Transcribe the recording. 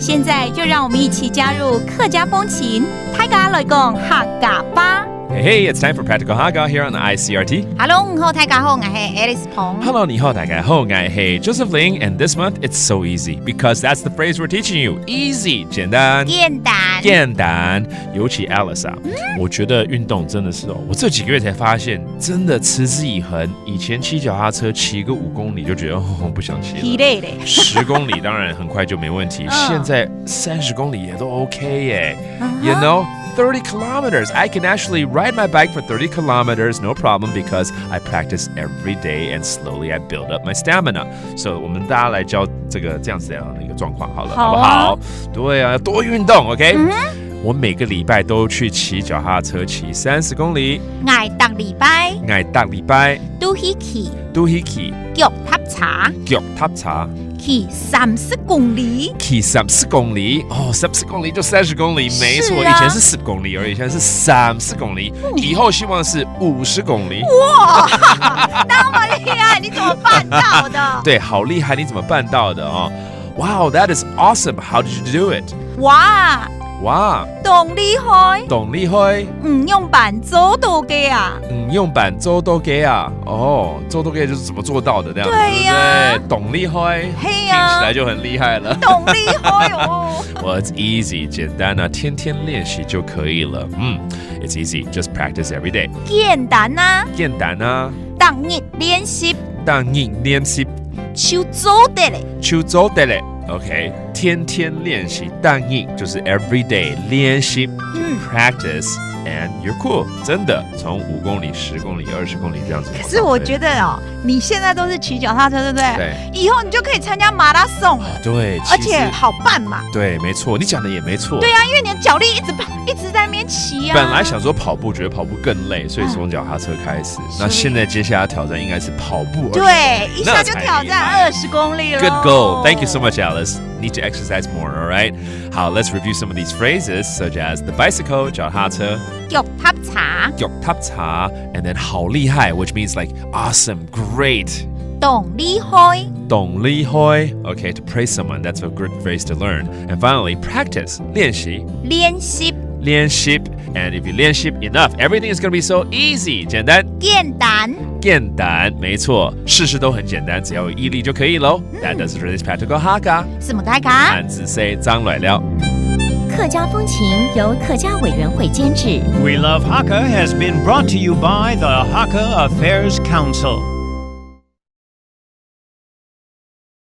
现在就让我们一起加入客家风情，大家来讲客家吧。Hey, it's time for Practical Haga here on the ICRT. Hello， 你好，大家好，我是 Alice Pong. Hello, 你好，大家好，我是 Joseph Ling, and this month it's so easy because that's the phrase we're teaching you. Easy, 简单。简单。尤其 Alice 啊，我觉得运动真的是我这几个月才发现，真的持之以恒。以前骑脚踏车骑个5公里就觉得不想骑了，疲累嘞。10公里当然很快就没问题，现在30公里也都 OK 耶。You know?30 kilometers. I can actually ride my bike for 30 kilometers, no problem, because I practice every day and slowly I build up my stamina. So 我们大家来教这样子的一个状况好了，好不好？对啊，要多运动 ，OK？我每个礼拜都去骑脚踏车，骑30公里。挨搭禮拜都去騎腳踏車。騎30公里哦，30公里就30公里，没错，以前是10公里而已，现在是30公里，以后希望是50公里。哇，那么厉害，你怎么办到的？对，好厉害，你怎么办到的哦 ？Wow, that is awesome! How did you do it? 哇，動厲害，用板做到嘅啊，用板做到嘅啊，哦，做到嘅就是怎么做到的这样子，对呀，对不对？懂厲害，聽起來就很厲害了。懂厲害哦。Well, it's easy， 簡單啊，天天練習就可以了。It's easy, just practice every day。簡單啊，當日練習，就做得嘞。OK， 天天練習，當日就是 every day 練習，practice and you're cool， 真的從5公里、10公里、20公里這樣子。可是我覺得你現在都是騎腳踏車，對不對？對。以後你就可以參加馬拉松了。對，而且好辦嘛。對，沒錯，你講的也沒錯。對啊，因為你的腳力一直在那邊騎啊。本來想說跑步，覺得跑步更累，所以從腳踏車開始。那現在接下來挑戰應該是跑步。對，一下就挑戰20公里了。Good goal. Thank you so much, Alice. Need to exercise more, all right? 好 let's review some of these phrases, such as the bicycle, 腳踏車 腳踏車 and then 好厲害 which means like awesome, great. 懂厲害 Okay, to praise someone, that's a good phrase to learn. And finally, practice, 練習 and if you 練習 enough, everything is going to be so easy. 簡單沒錯，事事都很簡單，只要有毅力就可以咯。That does it for this practical Hakka。什麼大家？漢字say張來了。客家風情由客家委員會監製。We Love Hakka has been brought to you by the Hakka Affairs Council.